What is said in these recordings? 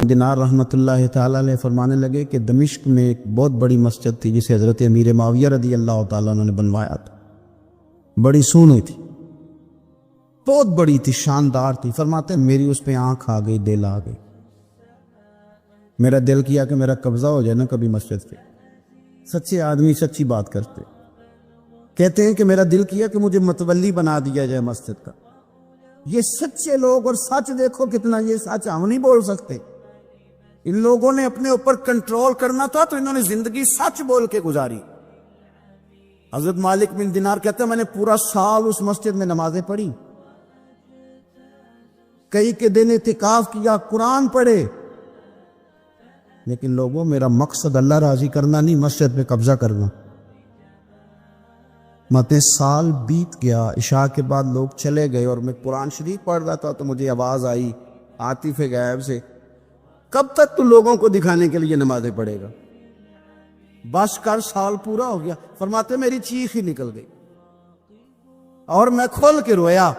دینار رحمۃ اللہ تعالیٰ علیہ فرمانے لگے کہ دمشق میں ایک بہت بڑی مسجد تھی جسے حضرت امیر معاویہ رضی اللہ تعالیٰ عنہ نے بنوایا تھا. بڑی سونی تھی، بہت بڑی تھی، شاندار تھی. فرماتے ہیں میری اس پہ آنکھ آ گئی، دل آ گئی. میرا دل کیا کہ میرا قبضہ ہو جائے نا کبھی مسجد پہ. سچے آدمی سچی بات کرتے. کہتے ہیں کہ میرا دل کیا کہ مجھے متولی بنا دیا جائے مسجد کا. یہ سچے لوگ، اور سچ دیکھو کتنا، یہ سچ ہم نہیں بول سکتے. ان لوگوں نے اپنے اوپر کنٹرول کرنا تھا تو انہوں نے زندگی سچ بول کے گزاری. حضرت مالک بن دینار کہتے ہیں میں نے پورا سال اس مسجد میں نمازیں پڑھی، کئی کے دن اعتکاف کیا، قرآن پڑھے. لیکن لوگوں، میرا مقصد اللہ راضی کرنا نہیں، مسجد پہ قبضہ کرنا. متے سال بیت گیا، عشاء کے بعد لوگ چلے گئے اور میں قرآن شریف پڑھ رہا تھا تو مجھے آواز آئی عاطف غیب سے، کب تک تو لوگوں کو دکھانے کے لیے نمازیں پڑھے گا، بس کر، سال پورا ہو گیا. فرماتے میری چیخ ہی نکل گئی اور میں کھول کے رویا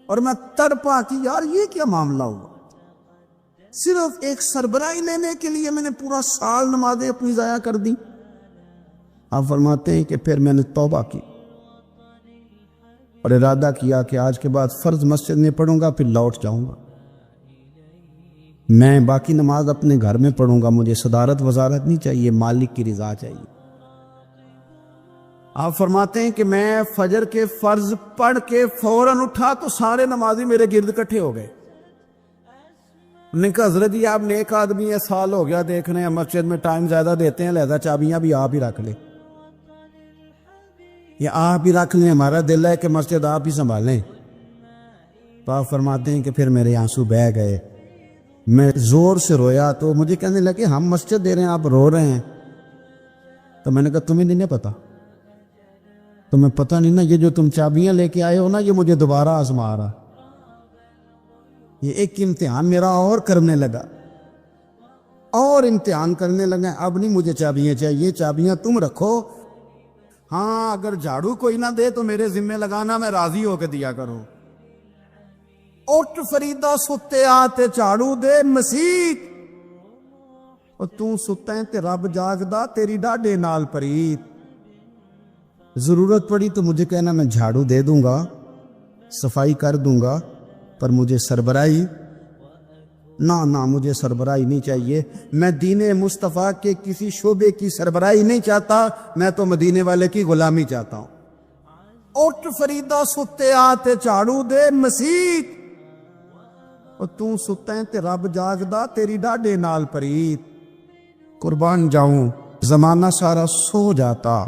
اور میں تڑپا کہ یار یہ کیا معاملہ ہوا. صرف ایک سربراہی لینے کے لیے میں نے پورا سال نمازیں اپنی ضائع کر دی. آپ فرماتے ہیں کہ پھر میں نے توبہ کی اور ارادہ کیا کہ آج کے بعد فرض مسجد میں پڑھوں گا، پھر لوٹ جاؤں گا. میں باقی نماز اپنے گھر میں پڑھوں گا، مجھے صدارت وزارت نہیں چاہیے، مالک کی رضا چاہیے. آپ فرماتے ہیں کہ میں فجر کے فرض پڑھ کے فوراً اٹھا تو سارے نمازی میرے گرد اکٹھے ہو گئے. انہوں نے کہا حضرت جی آپ نیک آدمی ہے، سال ہو گیا دیکھ رہے ہیں مسجد میں ٹائم زیادہ دیتے ہیں، لہذا چابیاں بھی آپ ہی رکھ لیں، یا آپ ہی رکھ لیں، ہمارا دل ہے کہ مسجد آپ ہی سنبھالیں. تو آپ فرماتے ہیں کہ پھر میرے آنسو بہہ گئے، میں زور سے رویا. تو مجھے کہنے لگے ہم مسجد دے رہے ہیں، آپ رو رہے ہیں. تو میں نے کہا تمہیں نہیں پتا، تمہیں پتہ نہیں نا، یہ جو تم چابیاں لے کے آئے ہو نا، یہ مجھے دوبارہ آزما رہا. یہ ایک امتحان میرا اور کرنے لگا، اور امتحان کرنے لگا. اب نہیں مجھے چابیاں چاہیے، چابیاں تم رکھو. ہاں اگر جھاڑو کوئی نہ دے تو میرے ذمہ لگانا، میں راضی ہو کے دیا کروں. اٹھ فریدا ستے آتے جھاڑو دے مسیت، اور تو ستا ہے تے رب جاگدا تیری ڈاڈے نال پریت. ضرورت پڑی تو مجھے کہنا، میں جھاڑو دے دوں گا، صفائی کر دوں گا، پر مجھے سربراہی نہ مجھے سربراہی نہیں چاہیے. میں دین مصطفیٰ کے کسی شعبے کی سربراہی نہیں چاہتا، میں تو مدینے والے کی غلامی چاہتا ہوں. اٹھ فریدا ستے آتے جھاڑو دے مسیت، اور تو ستا ہے تے رب جاگدا تیری ڈاڈے نال پریت. قربان جاؤں زمانہ سارا سو جاتا،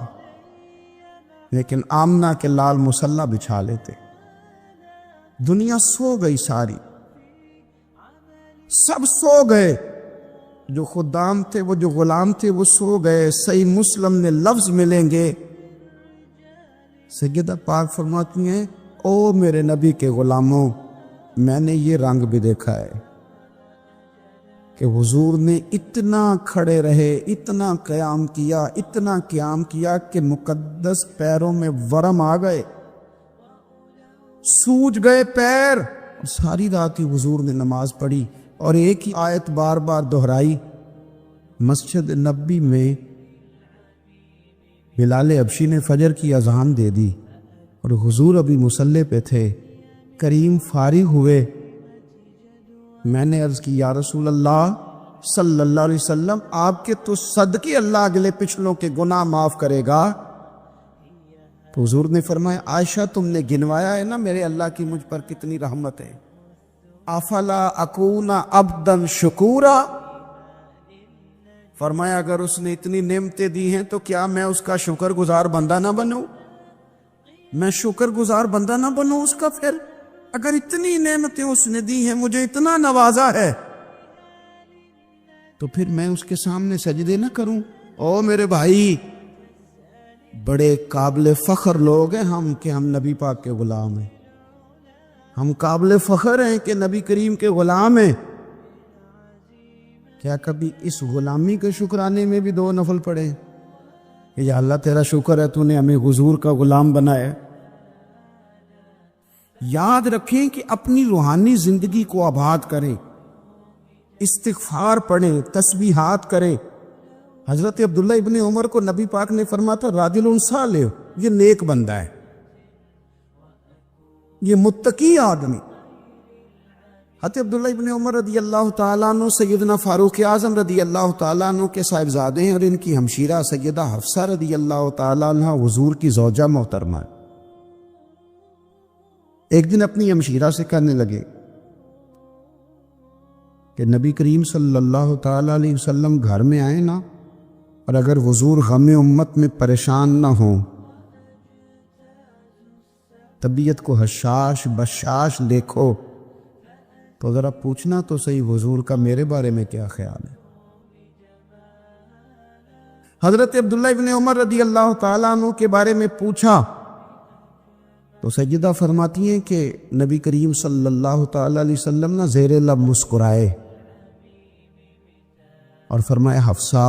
لیکن آمنہ کے لال مصلی بچھا لیتے. دنیا سو گئی، ساری سب سو گئے. جو خدام تھے، وہ جو غلام تھے، وہ سو گئے. صحیح مسلم میں لفظ ملیں گے، سیدہ پاک فرماتی ہیں او میرے نبی کے غلاموں، میں نے یہ رنگ بھی دیکھا ہے کہ حضور نے اتنا کھڑے رہے، اتنا قیام کیا، اتنا قیام کیا کہ مقدس پیروں میں ورم آ گئے، سوج گئے پیر. ساری رات ہی حضور نے نماز پڑھی اور ایک ہی آیت بار بار دہرائی. مسجد نبی میں بلال حبشی نے فجر کی اذان دے دی اور حضور ابھی مصلی پہ تھے. کریم فارغ ہوئے. میں نے عرض کی یا رسول اللہ صلی اللہ علیہ وسلم، آپ کے تو صدقے اللہ اگلے پچھلوں کے گناہ معاف کرے گا. تو حضور نے فرمایا عائشہ تم نے گنوایا ہے نا میرے اللہ کی مجھ پر کتنی رحمت ہے. افلا اکون عبدا شکورا، فرمایا اگر اس نے اتنی نعمتیں دی ہیں تو کیا میں اس کا شکر گزار بندہ نہ بنوں؟ میں شکر گزار بندہ نہ بنوں اس کا؟ پھر اگر اتنی نعمتیں اس نے دی ہیں، مجھے اتنا نوازا ہے، تو پھر میں اس کے سامنے سجدے نہ کروں؟ او میرے بھائی، بڑے قابل فخر لوگ ہیں ہم کہ ہم نبی پاک کے غلام ہیں. ہم قابل فخر ہیں کہ نبی کریم کے غلام ہیں. کیا کبھی اس غلامی کے شکرانے میں بھی 2 نفل پڑھے کہ یا اللہ تیرا شکر ہے تو نے ہمیں حضور کا غلام بنایا؟ یاد رکھیں کہ اپنی روحانی زندگی کو آباد کریں، استغفار پڑھیں، تسبیحات کریں۔ حضرت عبداللہ ابن عمر کو نبی پاک نے فرمایا تھا راجل صالح، یہ نیک بندہ ہے، یہ متقی آدمی۔ حضرت عبداللہ ابن عمر رضی اللہ تعالیٰ عنہ سیدنا فاروق اعظم رضی اللہ تعالیٰ عنہ کے صاحبزادے ہیں، اور ان کی ہمشیرہ سیدہ حفصہ رضی اللہ تعالیٰ عنہ حضور کی زوجہ محترمہ ہے۔ ایک دن اپنی ہمشیرہ سے کہنے لگے کہ نبی کریم صلی اللہ تعالیٰ علیہ وسلم گھر میں آئے نا، اور اگر حضور غم امت میں پریشان نہ ہوں، طبیعت کو حشاش بشاش دیکھو، تو ذرا پوچھنا تو صحیح حضور کا میرے بارے میں کیا خیال ہے۔ حضرت عبداللہ ابن عمر رضی اللہ تعالیٰ عنہ کے بارے میں پوچھا تو سیدہ فرماتی ہیں کہ نبی کریم صلی اللہ تعالیٰ علیہ وسلم نہ زیر لب مسکرائے اور فرمایا حفصہ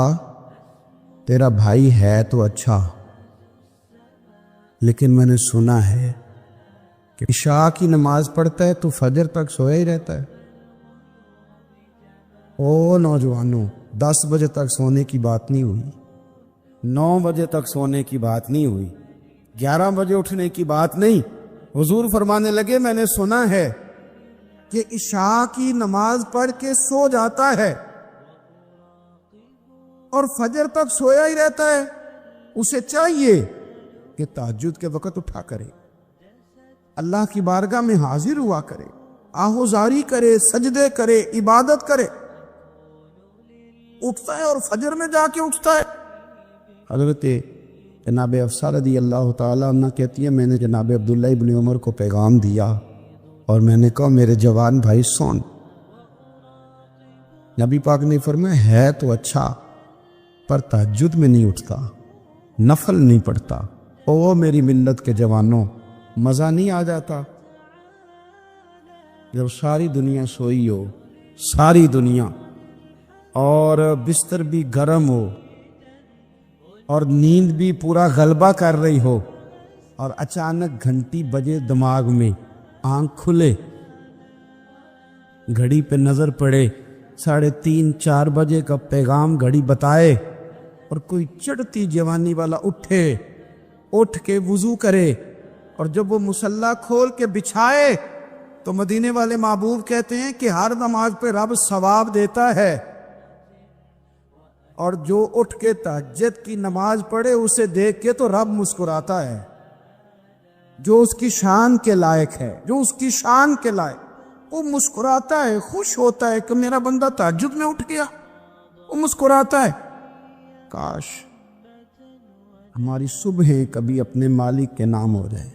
تیرا بھائی ہے تو اچھا، لیکن میں نے سنا ہے کہ عشاء کی نماز پڑھتا ہے تو فجر تک سویا ہی رہتا ہے۔ او نوجوانوں، 10 بجے تک سونے کی بات نہیں ہوئی، 9 بجے تک سونے کی بات نہیں ہوئی، 11 بجے اٹھنے کی بات نہیں۔ حضور فرمانے لگے میں نے سنا ہے کہ عشاء کی نماز پڑھ کے سو جاتا ہے اور فجر تک سویا ہی رہتا ہے، اسے چاہیے کہ تہجد کے وقت اٹھا کرے، اللہ کی بارگاہ میں حاضر ہوا کرے، آہوزاری کرے، سجدے کرے، عبادت کرے۔ اٹھتا ہے اور فجر میں جا کے اٹھتا ہے۔ حضرت جناب حفصہ رضی اللہ تعالیٰ عنہ کہتی ہے میں نے جناب عبداللہ ابن عمر کو پیغام دیا اور میں نے کہا میرے جوان بھائی سون۔ نبی پاک نے فرمایا ہے تو اچھا، پر تہجد میں نہیں اٹھتا، نفل نہیں پڑھتا۔ او میری ملت کے جوانوں، مزہ نہیں آ جاتا جب ساری دنیا سوئی ہو، ساری دنیا، اور بستر بھی گرم ہو اور نیند بھی پورا غلبہ کر رہی ہو، اور اچانک گھنٹی بجے دماغ میں، آنکھ کھلے، گھڑی پہ نظر پڑے، 3:30 4 بجے کا پیغام گھڑی بتائے، اور کوئی چڑھتی جوانی والا اٹھ کے وضو کرے، اور جب وہ مصلی کھول کے بچھائے تو مدینے والے محبوب کہتے ہیں کہ ہر نماز پہ رب ثواب دیتا ہے، اور جو اٹھ کے تہجد کی نماز پڑھے اسے دیکھ کے تو رب مسکراتا ہے، جو اس کی شان کے لائق ہے، جو اس کی شان کے لائق، وہ مسکراتا ہے، خوش ہوتا ہے کہ میرا بندہ تہجد میں اٹھ گیا، وہ مسکراتا ہے۔ کاش ہماری صبحیں کبھی اپنے مالک کے نام ہو جائے۔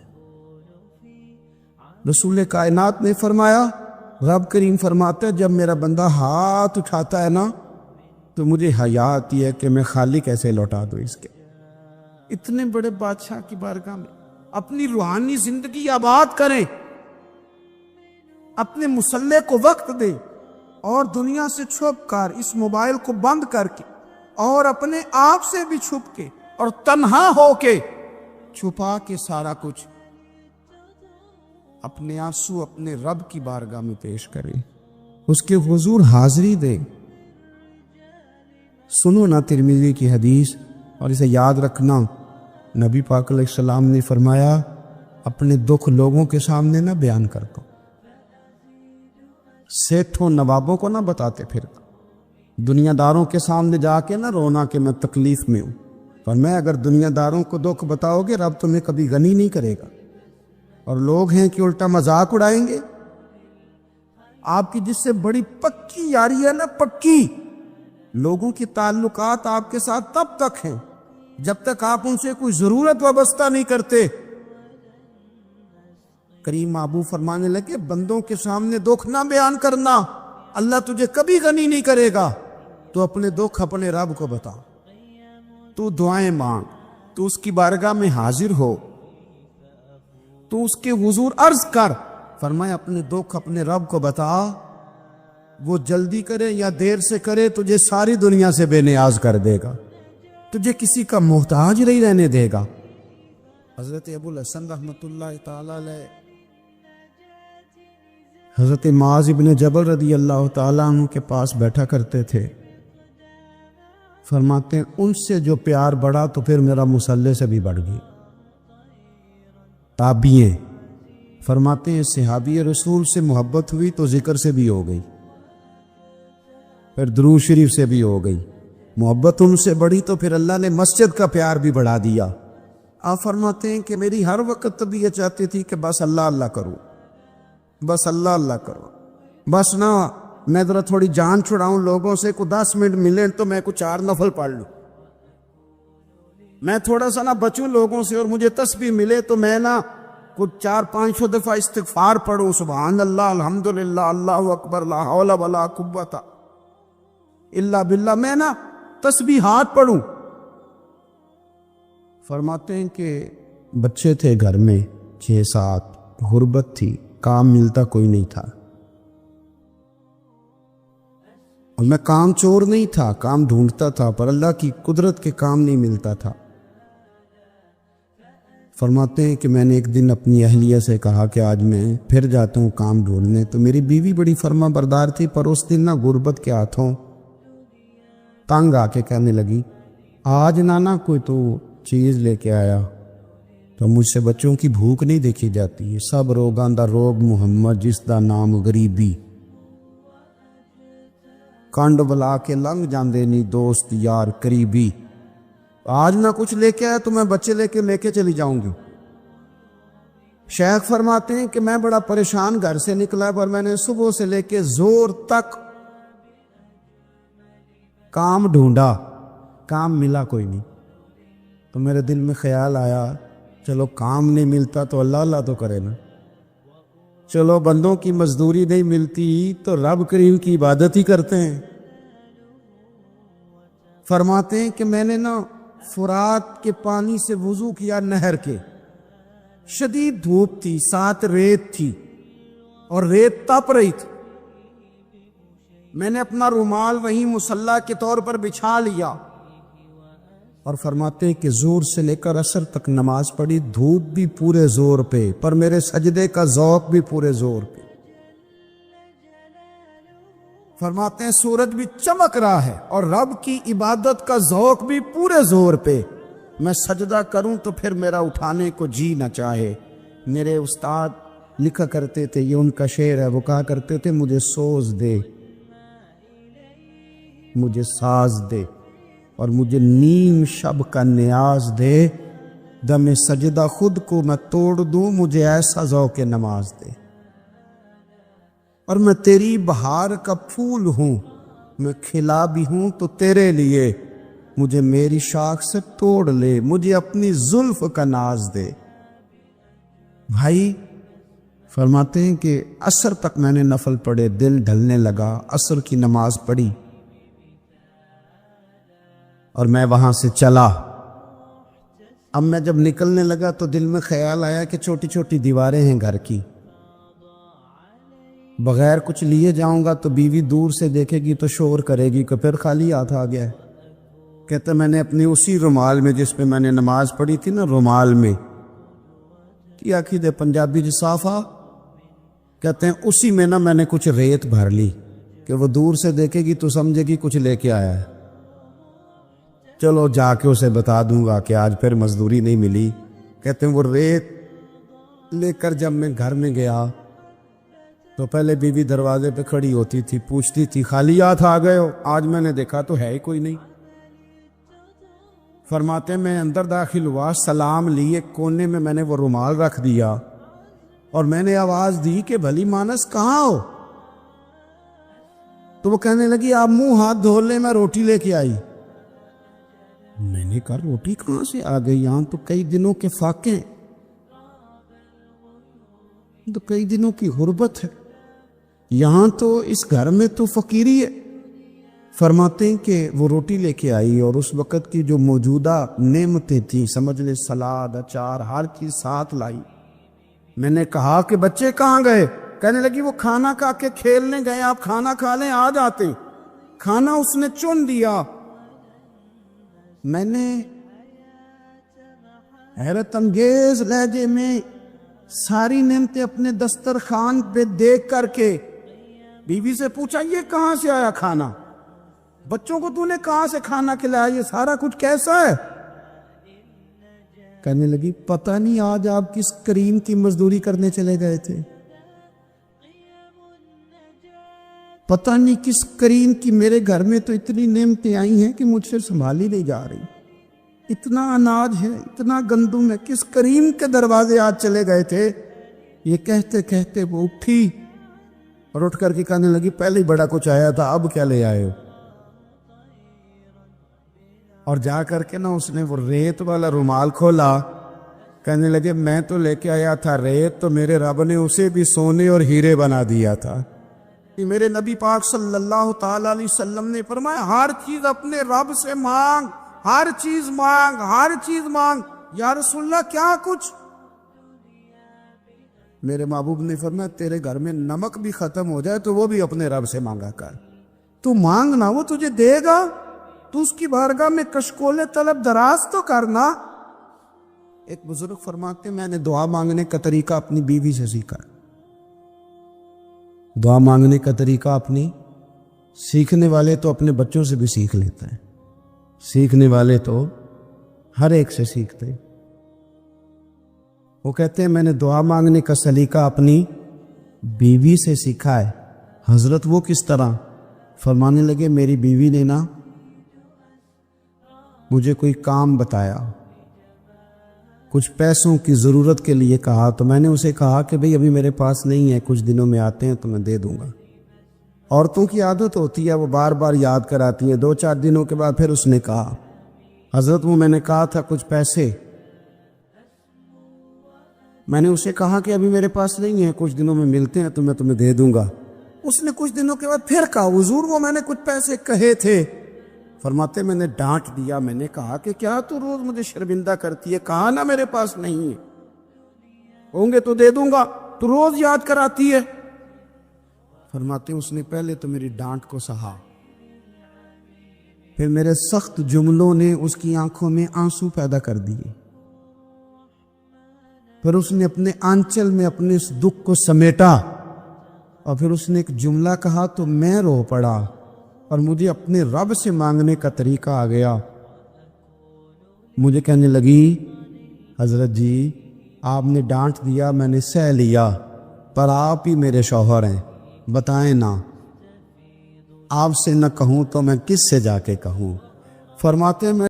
رسول کائنات نے فرمایا، رب کریم فرماتا ہے جب میرا بندہ ہاتھ اٹھاتا ہے نا تو مجھے حیا آتی ہے کہ میں خالی کیسے لوٹا دوں اس کے۔ اتنے بڑے بادشاہ کی بارگاہ میں اپنی روحانی زندگی آباد کریں، اپنے مصلی کو وقت دیں، اور دنیا سے چھپ کر اس موبائل کو بند کر کے اور اپنے آپ سے بھی چھپ کے اور تنہا ہو کے چھپا کے سارا کچھ اپنے آنسو اپنے رب کی بارگاہ میں پیش کریں، اس کے حضور حاضری دیں۔ سنو نا ترمذی کی حدیث، اور اسے یاد رکھنا، نبی پاک علیہ السلام نے فرمایا اپنے دکھ لوگوں کے سامنے نہ بیان کرتا، سیٹھوں نوابوں کو نہ بتاتے پھرتا، دنیا داروں کے سامنے جا کے نہ رونا کہ میں تکلیف میں ہوں، پر میں اگر دنیا داروں کو دکھ بتاؤ گے رب تمہیں کبھی غنی نہیں کرے گا، اور لوگ ہیں کہ الٹا مذاق اڑائیں گے۔ آپ کی جس سے بڑی پکی یاری ہے نا، پکی، لوگوں کی تعلقات آپ کے ساتھ تب تک ہیں جب تک آپ ان سے کوئی ضرورت وابستہ نہیں کرتے۔ کریم محبوب فرمانے لگے بندوں کے سامنے دکھ نہ بیان کرنا، اللہ تجھے کبھی غنی نہیں کرے گا، تو اپنے دکھ اپنے رب کو بتا، تو دعائیں مانگ، تو اس کی بارگاہ میں حاضر ہو، تو اس کے حضور عرض کر۔ فرمایا اپنے دکھ اپنے رب کو بتا، وہ جلدی کرے یا دیر سے کرے تجھے ساری دنیا سے بے نیاز کر دے گا، تجھے کسی کا محتاج نہیں رہنے دے گا۔ حضرت ابو الحسن رحمۃ اللہ تعالی علیہ حضرت معاذ ابن جبل رضی اللہ تعالیٰ عنہ کے پاس بیٹھا کرتے تھے. فرماتے ہیں ان سے جو پیار بڑھا تو پھر میرا مصلی سے بھی بڑھ گئی. تابعین فرماتے ہیں صحابی رسول سے محبت ہوئی تو ذکر سے بھی ہو گئی, پھر درود شریف سے بھی ہو گئی. محبت ان سے بڑھی تو پھر اللہ نے مسجد کا پیار بھی بڑھا دیا. آپ فرماتے ہیں کہ میری ہر وقت طبیعت چاہتی تھی کہ بس اللہ اللہ کروں, بس اللہ اللہ کرو, بس نہ میں ذرا تھوڑی جان چھڑاؤں لوگوں سے, کو 10 منٹ ملے تو میں کچھ 4 نفل پڑھ لوں, میں تھوڑا سا نہ بچوں لوگوں سے, اور مجھے تسبیح ملے تو میں نہ کچھ 400-500 دفعہ استغفار پڑھوں, سبحان اللہ, الحمدللہ, اللہ اکبر, لا حول ولا قوت الا باللہ, میں نہ تسبیحات پڑھوں. فرماتے ہیں کہ بچے تھے گھر میں 6-7, غربت تھی, کام ملتا کوئی نہیں تھا, اور میں کام چور نہیں تھا, کام ڈھونڈتا تھا, پر اللہ کی قدرت کے کام نہیں ملتا تھا. فرماتے ہیں کہ میں نے ایک دن اپنی اہلیہ سے کہا کہ آج میں پھر جاتا ہوں کام ڈھونڈنے. تو میری بیوی بڑی فرما بردار تھی, پر اس دن نہ غربت کے ہاتھوں تنگ آ کے کہنے لگی آج نانا کوئی تو چیز لے کے آیا. تو مجھ سے بچوں کی بھوک نہیں دیکھی جاتی ہے, سب روگاں دا روگ محمد جس دا نام غریبی, کنڈ بلا کے لنگ جاندے نہیں دوست یار قریبی. آج نہ کچھ لے کے آیا تو میں بچے لے کے چلی جاؤں گی. شیخ فرماتے ہیں کہ میں بڑا پریشان گھر سے نکلا, پر میں نے صبح سے لے کے زور تک کام ڈھونڈا, کام ملا کوئی نہیں. تو میرے دل میں خیال آیا چلو کام نہیں ملتا تو اللہ اللہ تو کرے نا, چلو بندوں کی مزدوری نہیں ملتی تو رب کریم کی عبادت ہی کرتے ہیں. فرماتے ہیں کہ میں نے نا فرات کے پانی سے وضو کیا, نہر کے, شدید دھوپ تھی, ساتھ ریت تھی اور ریت تپ رہی تھی. میں نے اپنا رومال وہیں مصلی کے طور پر بچھا لیا, اور فرماتے ہیں کہ زور سے لے کر عصر تک نماز پڑھی, دھوپ بھی پورے زور پہ, پر میرے سجدے کا ذوق بھی پورے زور پہ. فرماتے ہیں سورج بھی چمک رہا ہے اور رب کی عبادت کا ذوق بھی پورے زور پہ. میں سجدہ کروں تو پھر میرا اٹھانے کو جی نہ چاہے. میرے استاد لکھا کرتے تھے, یہ ان کا شعر ہے, وہ کہا کرتے تھے مجھے سوز دے, مجھے ساز دے, اور مجھے نیم شب کا نیاز دے, دم سجدہ خود کو میں توڑ دوں, مجھے ایسا ذوق نماز دے. اور میں تیری بہار کا پھول ہوں, میں کھلا بھی ہوں تو تیرے لیے, مجھے میری شاخ سے توڑ لے, مجھے اپنی زلف کا ناز دے. بھائی فرماتے ہیں کہ عصر تک میں نے نفل پڑھے, دل ڈھلنے لگا, عصر کی نماز پڑھی اور میں وہاں سے چلا. اب میں جب نکلنے لگا تو دل میں خیال آیا کہ چھوٹی چھوٹی دیواریں ہیں گھر کی, بغیر کچھ لیے جاؤں گا تو بیوی دور سے دیکھے گی تو شور کرے گی کہ پھر خالی ہاتھ آ گیا ہے. کہتے میں نے اپنی اسی رومال میں جس پہ میں نے نماز پڑھی تھی نا, رومال میں کیا کی دے پنجابی جی صافہ کہتے ہیں, اسی میں نا میں نے کچھ ریت بھر لی کہ وہ دور سے دیکھے گی تو سمجھے گی کچھ لے کے آیا ہے. چلو جا کے اسے بتا دوں گا کہ آج پھر مزدوری نہیں ملی. کہتے ہیں وہ ریت لے کر جب میں گھر میں گیا تو پہلے بیوی دروازے پہ کھڑی ہوتی تھی, پوچھتی تھی خالی ہاتھ آ گئے ہو؟ آج میں نے دیکھا تو ہے ہی کوئی نہیں. فرماتے ہیں میں اندر داخل ہوا, سلام لیے, کونے میں نے وہ رومال رکھ دیا اور میں نے آواز دی کہ بھلی مانس کہاں ہو؟ تو وہ کہنے لگی آپ منہ ہاتھ دھو لیں, میں روٹی لے کے آئی. میں نے کہا روٹی کہاں سے آ گئی؟ یہاں تو کئی دنوں کے فاقے, تو کئی دنوں کی غربت ہے, یہاں تو اس گھر میں تو فقیری ہے. فرماتے ہیں کہ وہ روٹی لے کے آئی اور اس وقت کی جو موجودہ نعمتیں تھیں, سمجھ لے سلاد, اچار, ہر چیز ساتھ لائی. میں نے کہا کہ بچے کہاں گئے؟ کہنے لگی وہ کھانا کھا کے کھیلنے گئے, آپ کھانا کھا لیں آ جاتے. کھانا اس نے چن دیا. میں نے حیرت انگیز لہجے میں ساری نعمتیں اپنے دسترخوان پہ دیکھ کر کے بیوی سے پوچھا یہ کہاں سے آیا کھانا، بچوں کو تو نے کہاں سے کھانا کھلایا، یہ سارا کچھ کیسا ہے؟ کہنے لگی پتہ نہیں آج آپ کس کریم کی مزدوری کرنے چلے گئے تھے، پتہ نہیں کس کریم کی، میرے گھر میں تو اتنی نعمتیں آئی ہیں کہ مجھ سے سنبھالی نہیں جا رہی، اتنا اناج ہے، اتنا گندم ہے، کس کریم کے دروازے آج چلے گئے تھے؟ یہ کہتے کہتے وہ اٹھی اور اٹھ کر کے کہنے لگی پہلے ہی بڑا کچھ آیا تھا، اب کیا لے آئے ہو؟ اور جا کر کے نا اس نے وہ ریت والا رومال کھولا، کہنے لگے میں تو لے کے آیا تھا ریت، تو میرے رب نے اسے بھی سونے اور ہیرے بنا دیا تھا۔ میرے نبی پاک صلی اللہ تعالی علیہ وسلم نے فرمایا ہر چیز اپنے رب سے مانگ، ہر چیز مانگ، ہر چیز مانگ۔ یا رسول اللہ کیا کچھ؟ میرے محبوب نے فرمایا تیرے گھر میں نمک بھی ختم ہو جائے تو وہ بھی اپنے رب سے مانگا کر، تو مانگنا وہ تجھے دے گا، تو اس کی بارگاہ میں کشکول طلب دراز تو کرنا۔ ایک بزرگ فرماتے میں نے دعا مانگنے کا طریقہ اپنی بیوی سے سیکھا، دعا مانگنے کا طریقہ اپنی، سیکھنے والے تو اپنے بچوں سے بھی سیکھ لیتے ہیں، سیکھنے والے تو ہر ایک سے سیکھتے ہیں۔ وہ کہتے ہیں میں نے دعا مانگنے کا سلیقہ اپنی بیوی سے سیکھا ہے۔ حضرت وہ کس طرح؟ فرمانے لگے میری بیوی نے نا مجھے کوئی کام بتایا، کچھ پیسوں کی ضرورت کے لیے کہا، تو میں نے اسے کہا کہ بھئی ابھی میرے پاس نہیں ہے، کچھ دنوں میں آتے ہیں تو میں دے دوں گا۔ عورتوں کی عادت ہوتی ہے وہ بار بار یاد کراتی ہیں، 2-4 دنوں کے بعد پھر اس نے کہا حضرت وہ میں نے کہا تھا کچھ پیسے، میں نے اسے کہا کہ ابھی میرے پاس نہیں ہے، کچھ دنوں میں ملتے ہیں تو میں تمہیں دے دوں گا۔ اس نے کچھ دنوں کے بعد پھر کہا حضور وہ میں نے کچھ پیسے کہے تھے۔ فرماتے میں نے ڈانٹ دیا، میں نے کہا کہ کیا تو روز مجھے شرمندہ کرتی ہے، کہا نا میرے پاس نہیں ہے، ہوں گے تو دے دوں گا، تو روز یاد کراتی ہے۔ فرماتے اس نے پہلے تو میری ڈانٹ کو سہا، پھر میرے سخت جملوں نے اس کی آنکھوں میں آنسو پیدا کر دیے، پھر اس نے اپنے آنچل میں اپنے اس دکھ کو سمیٹا، اور پھر اس نے ایک جملہ کہا تو میں رو پڑا، اور مجھے اپنے رب سے مانگنے کا طریقہ آ گیا۔ مجھے کہنے لگی حضرت جی آپ نے ڈانٹ دیا، میں نے سہ لیا، پر آپ ہی میرے شوہر ہیں، بتائیں نا آپ سے نہ کہوں تو میں کس سے جا کے کہوں؟ فرماتے میں